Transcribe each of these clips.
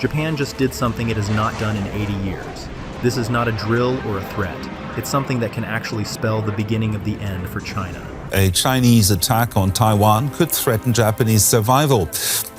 Japan just did something it has not done in 80 years. This is not a drill or a threat. It's something that can actually spell the beginning of the end for China. A Chinese attack on Taiwan could threaten Japanese survival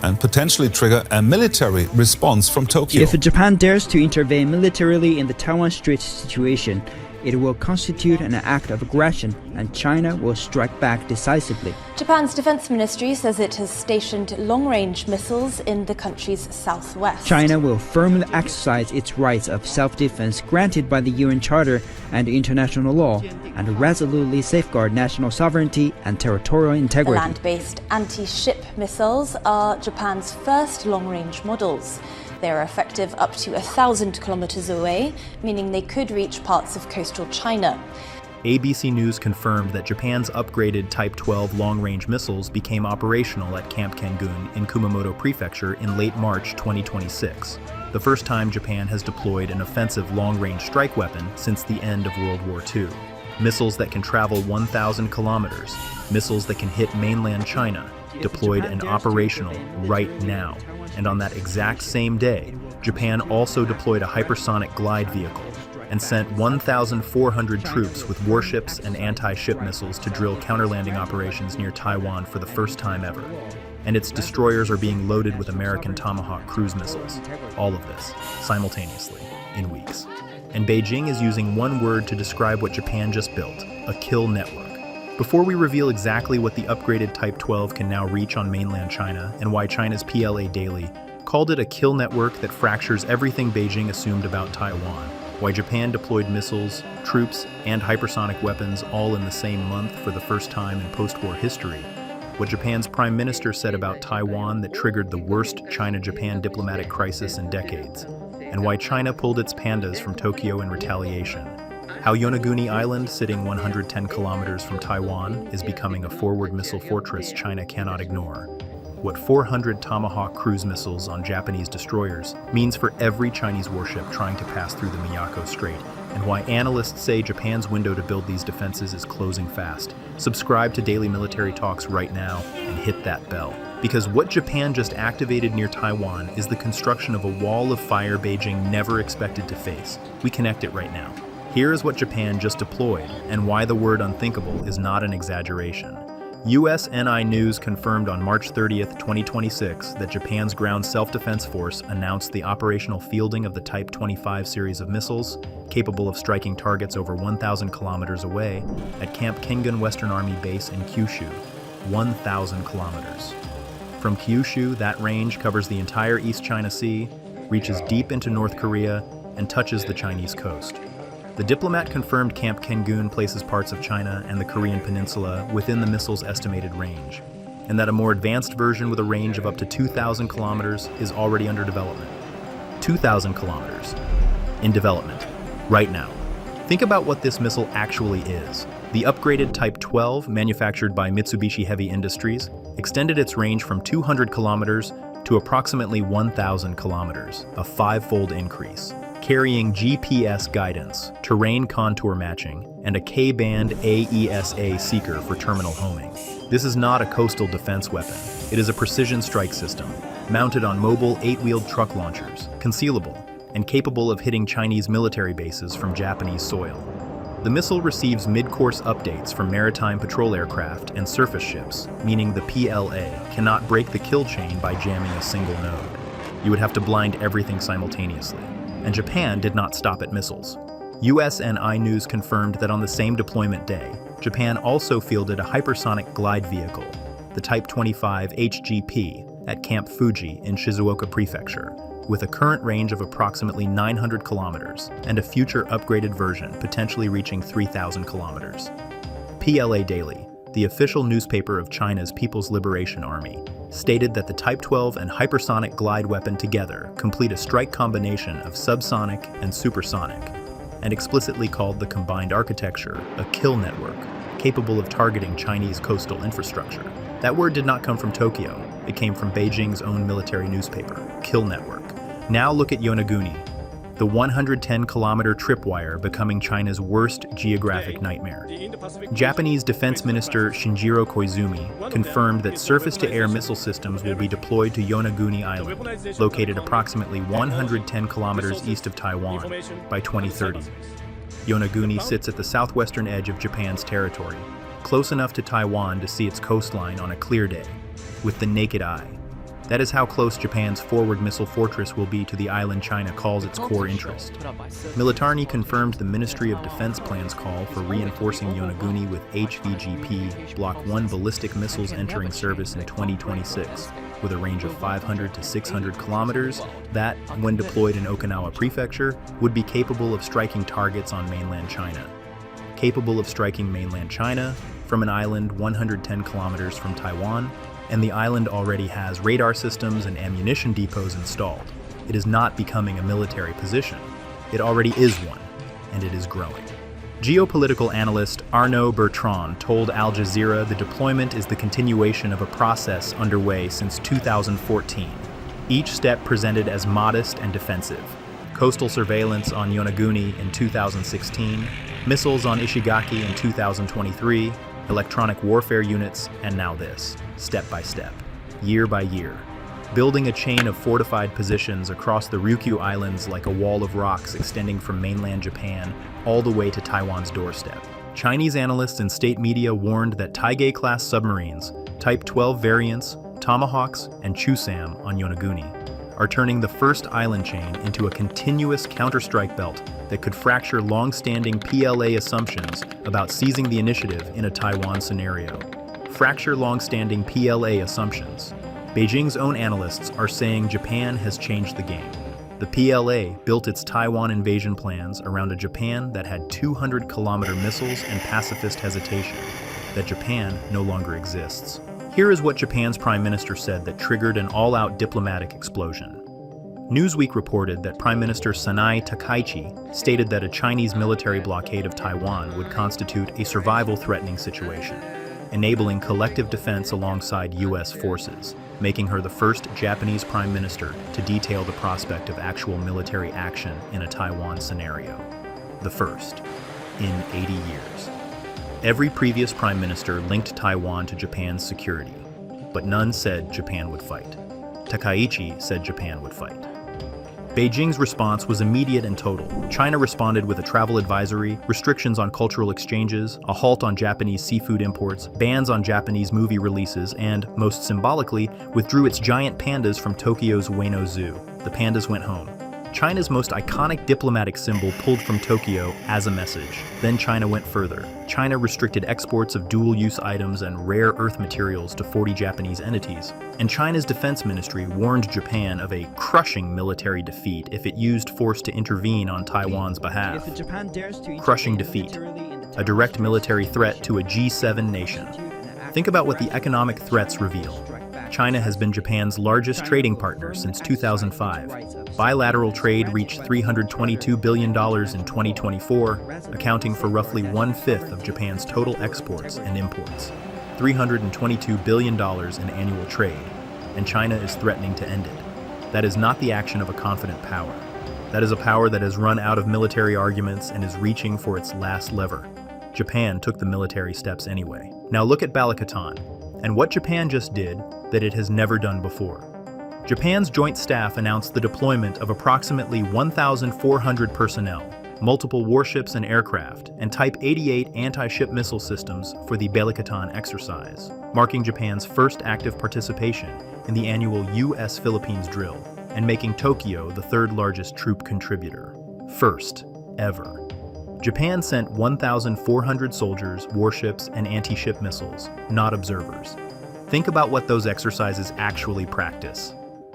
and potentially trigger a military response from Tokyo. If Japan dares to intervene militarily in the Taiwan Strait situation, it will constitute an act of aggression, and China will strike back decisively. Japan's defense ministry says it has stationed long-range missiles in the country's southwest. China will firmly exercise its rights of self-defense granted by the UN Charter and international law, and resolutely safeguard national sovereignty and territorial The integrity. land-based anti-ship missiles are Japan's first long-range models. They are effective up to 1,000 kilometers away, meaning they could reach parts of coastal China. ABC News confirmed that Japan's upgraded Type 12 long-range missiles became operational at Camp Kengun in Kumamoto Prefecture in late March 2026, the first time Japan has deployed an offensive long-range strike weapon since the end of World War II. Missiles that can travel 1,000 kilometers, missiles that can hit mainland China, deployed and operational right now. And on that exact same day, Japan also deployed a hypersonic glide vehicle and sent 1,400 troops with warships and anti-ship missiles to drill counterlanding operations near Taiwan for the first time ever. And its destroyers are being loaded with American Tomahawk cruise missiles. All of this, simultaneously, in weeks. And Beijing is using one word to describe what Japan just built: a kill network. Before we reveal exactly what the upgraded Type 12 can now reach on mainland China and why China's PLA Daily called it a kill network that fractures everything Beijing assumed about Taiwan, why Japan deployed missiles, troops, and hypersonic weapons all in the same month for the first time in post-war history, what Japan's Prime Minister said about Taiwan that triggered the worst China-Japan diplomatic crisis in decades, and why China pulled its pandas from Tokyo in retaliation, how Yonaguni Island, sitting 110 kilometers from Taiwan, is becoming a forward missile fortress China cannot ignore, what 400 Tomahawk cruise missiles on Japanese destroyers means for every Chinese warship trying to pass through the Miyako Strait, and why analysts say Japan's window to build these defenses is closing fast. Subscribe to Daily Military Talks right now and hit that bell. Because what Japan just activated near Taiwan is the construction of a wall of fire Beijing never expected to face. We connect it right now. Here is what Japan just deployed, and why the word unthinkable is not an exaggeration. USNI News confirmed on March 30th, 2026 that Japan's Ground Self-Defense Force announced the operational fielding of the Type 25 series of missiles, capable of striking targets over 1,000 kilometers away, at Camp Kengun Western Army Base in Kyushu, 1,000 kilometers. From Kyushu, that range covers the entire East China Sea, reaches deep into North Korea, and touches the Chinese coast. The diplomat confirmed Camp Kengun places parts of China and the Korean peninsula within the missile's estimated range, and that a more advanced version with a range of up to 2,000 kilometers is already under development. 2,000 kilometers in development right now. Think about what this missile actually is. The upgraded Type 12, manufactured by Mitsubishi Heavy Industries, extended its range from 200 kilometers to approximately 1,000 kilometers, a five-fold increase, carrying GPS guidance, terrain contour matching, and a K-band AESA seeker for terminal homing. This is not a coastal defense weapon. It is a precision strike system, mounted on mobile 8-wheeled truck launchers, concealable, and capable of hitting Chinese military bases from Japanese soil. The missile receives mid-course updates from maritime patrol aircraft and surface ships, meaning the PLA cannot break the kill chain by jamming a single node. You would have to blind everything simultaneously. And Japan did not stop at missiles. USNI News confirmed that on the same deployment day, Japan also fielded a hypersonic glide vehicle, the Type 25 HGP, at Camp Fuji in Shizuoka Prefecture, with a current range of approximately 900 kilometers and a future upgraded version potentially reaching 3,000 kilometers. PLA Daily, the official newspaper of China's People's Liberation Army, stated that the Type 12 and hypersonic glide weapon together complete a strike combination of subsonic and supersonic, and explicitly called the combined architecture a kill network, capable of targeting Chinese coastal infrastructure. That word did not come from Tokyo. It came from Beijing's own military newspaper, Kill Network. Now look at Yonaguni. The the 110-kilometer tripwire becoming China's worst geographic nightmare. Japanese Defense Minister Shinjiro Koizumi confirmed that surface-to-air missile systems will be deployed to Yonaguni Island, located approximately 110 kilometers east of Taiwan, by 2030. Yonaguni sits at the southwestern edge of Japan's territory, close enough to Taiwan to see its coastline on a clear day, with the naked eye. That is how close Japan's forward missile fortress will be to the island China calls its core interest. Militarny confirmed the Ministry of Defense plan's call for reinforcing Yonaguni with HVGP Block 1 ballistic missiles entering service in 2026, with a range of 500 to 600 kilometers that, when deployed in Okinawa Prefecture, would be capable of striking targets on mainland China. Capable of striking mainland China from an island 110 kilometers from Taiwan, and the island already has radar systems and ammunition depots installed. It is not becoming a military position. It already is one, and it is growing. Geopolitical analyst Arnaud Bertrand told Al Jazeera the deployment is the continuation of a process underway since 2014, each step presented as modest and defensive. Coastal surveillance on Yonaguni in 2016, missiles on Ishigaki in 2023, electronic warfare units, and now this, step by step, year by year, building a chain of fortified positions across the Ryukyu Islands like a wall of rocks extending from mainland Japan all the way to Taiwan's doorstep. Chinese analysts and state media warned that Taige-class submarines, Type 12 variants, Tomahawks, and Chusam on Yonaguni are turning the first island chain into a continuous counterstrike belt that could fracture long-standing PLA assumptions about seizing the initiative in a Taiwan scenario. Fracture long-standing PLA assumptions. Beijing's own analysts are saying Japan has changed the game. The PLA built its Taiwan invasion plans around a Japan that had 200-kilometer missiles and pacifist hesitation, that Japan no longer exists. Here is what Japan's prime minister said that triggered an all-out diplomatic explosion. Newsweek reported that Prime Minister Sanai Takaichi stated that a Chinese military blockade of Taiwan would constitute a survival-threatening situation, enabling collective defense alongside U.S. forces, making her the first Japanese prime minister to detail the prospect of actual military action in a Taiwan scenario. The first in 80 years. Every previous prime minister linked Taiwan to Japan's security, but none said Japan would fight. Takaichi said Japan would fight. Beijing's response was immediate and total. China responded with a travel advisory, restrictions on cultural exchanges, a halt on Japanese seafood imports, bans on Japanese movie releases, and, most symbolically, withdrew its giant pandas from Tokyo's Ueno Zoo. The pandas went home. China's most iconic diplomatic symbol pulled from Tokyo as a message. Then China went further. China restricted exports of dual-use items and rare earth materials to 40 Japanese entities. And China's defense ministry warned Japan of a crushing military defeat if it used force to intervene on Taiwan's behalf. Crushing defeat. A direct military threat to a G7 nation. Think about what the economic threats reveal. China has been Japan's largest trading partner since 2005. Bilateral trade reached $322 billion in 2024, accounting for roughly 1/5 of Japan's total exports and imports. $322 billion in annual trade, and China is threatening to end it. That is not the action of a confident power. That is a power that has run out of military arguments and is reaching for its last lever. Japan took the military steps anyway. Now look at Balikatan, and what Japan just did that it has never done before. Japan's Joint Staff announced the deployment of approximately 1,400 personnel, multiple warships and aircraft, and Type 88 anti-ship missile systems for the Balikatan exercise, marking Japan's first active participation in the annual U.S.-Philippines drill, and making Tokyo the third largest troop contributor. First ever. Japan sent 1,400 soldiers, warships, and anti-ship missiles, not observers. Think about what those exercises actually practice.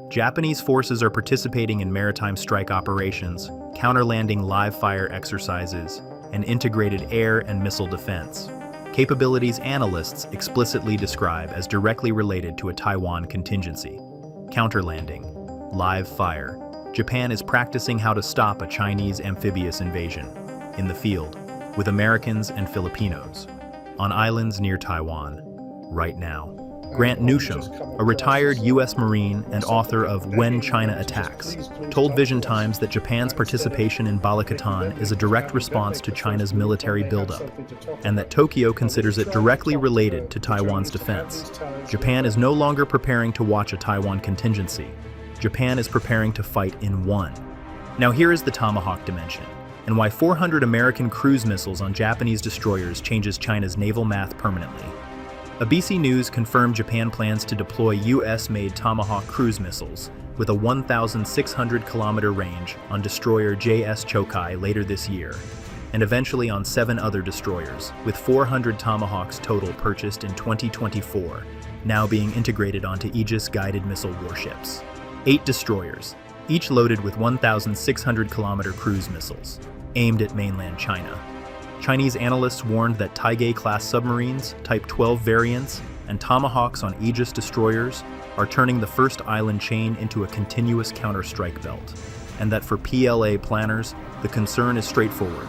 Japanese forces are participating in maritime strike operations, counter-landing live-fire exercises, and integrated air and missile defense. Capabilities analysts explicitly describe as directly related to a Taiwan contingency. Counter-landing, live fire. Japan is practicing how to stop a Chinese amphibious invasion. In the field, with Americans and Filipinos, on islands near Taiwan, right now. Grant Newsham, a retired U.S. Marine and author of When China Attacks, told Vision Times that Japan's participation in Balikatan is a direct response to China's military buildup, and that Tokyo considers it directly related to Taiwan's defense. Japan is no longer preparing to watch a Taiwan contingency. Japan is preparing to fight in one. Now here is the Tomahawk dimension, and why 400 American cruise missiles on Japanese destroyers changes China's naval math permanently. ABC News confirmed Japan plans to deploy US-made Tomahawk cruise missiles with a 1,600-kilometer range on destroyer JS Chokai later this year, and eventually on 7 other destroyers, with 400 Tomahawks total purchased in 2024, now being integrated onto Aegis guided missile warships. 8 destroyers, each loaded with 1,600-kilometer cruise missiles, aimed at mainland China. Chinese analysts warned that Taigei-class submarines, Type 12 variants, and Tomahawks on Aegis destroyers are turning the first island chain into a continuous counter-strike belt, and that for PLA planners, the concern is straightforward.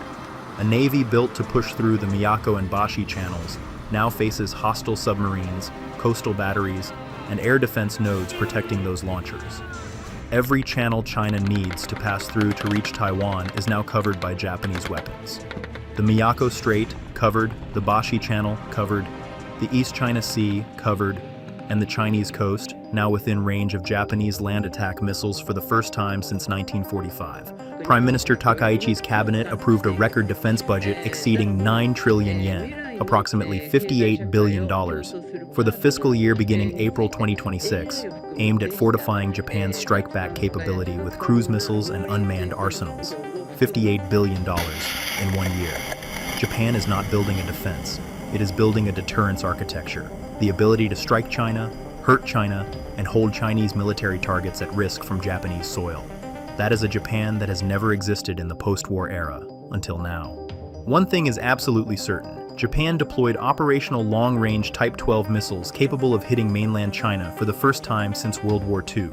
A navy built to push through the Miyako and Bashi channels now faces hostile submarines, coastal batteries, and air defense nodes protecting those launchers. Every channel China needs to pass through to reach Taiwan is now covered by Japanese weapons. The Miyako Strait, covered, the Bashi Channel, covered, the East China Sea, covered, and the Chinese coast, now within range of Japanese land attack missiles for the first time since 1945. Prime Minister Takaichi's cabinet approved a record defense budget exceeding 9 trillion yen, approximately $58 billion, for the fiscal year beginning April 2026, aimed at fortifying Japan's strike-back capability with cruise missiles and unmanned arsenals. $58 billion in 1 year. Japan is not building a defense. It is building a deterrence architecture, the ability to strike China, hurt China, and hold Chinese military targets at risk from Japanese soil. That is a Japan that has never existed in the post-war era, until now. One thing is absolutely certain. Japan deployed operational long-range Type 12 missiles capable of hitting mainland China for the first time since World War II.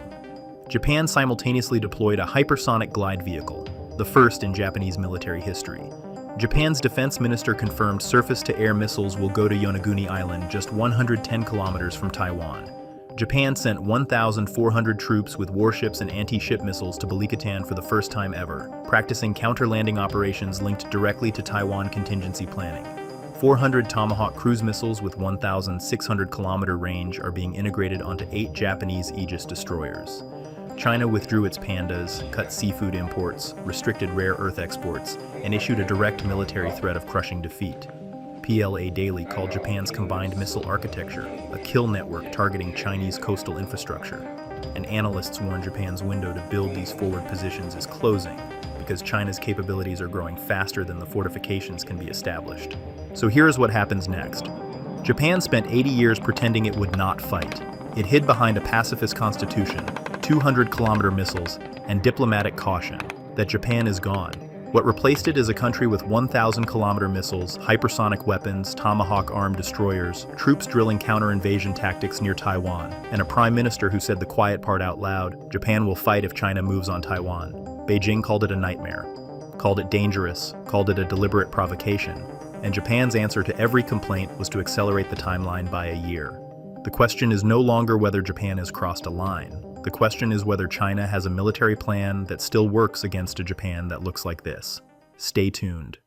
Japan simultaneously deployed a hypersonic glide vehicle, the first in Japanese military history. Japan's defense minister confirmed surface-to-air missiles will go to Yonaguni Island, just 110 kilometers from Taiwan. Japan sent 1,400 troops with warships and anti-ship missiles to Balikatan for the first time ever, practicing counter-landing operations linked directly to Taiwan contingency planning. 400 Tomahawk cruise missiles with 1,600-kilometer range are being integrated onto 8 Japanese Aegis destroyers. China withdrew its pandas, cut seafood imports, restricted rare earth exports, and issued a direct military threat of crushing defeat. PLA Daily called Japan's combined missile architecture a kill network targeting Chinese coastal infrastructure, and analysts warn Japan's window to build these forward positions is closing because China's capabilities are growing faster than the fortifications can be established. So here is what happens next. Japan spent 80 years pretending it would not fight. It hid behind a pacifist constitution, 200-kilometer missiles, and diplomatic caution that Japan is gone. What replaced it is a country with 1,000-kilometer missiles, hypersonic weapons, Tomahawk armed destroyers, troops drilling counter-invasion tactics near Taiwan, and a prime minister who said the quiet part out loud: Japan will fight if China moves on Taiwan. Beijing called it a nightmare, called it dangerous, called it a deliberate provocation, and Japan's answer to every complaint was to accelerate the timeline by a year. The question is no longer whether Japan has crossed a line. The question is whether China has a military plan that still works against a Japan that looks like this. Stay tuned.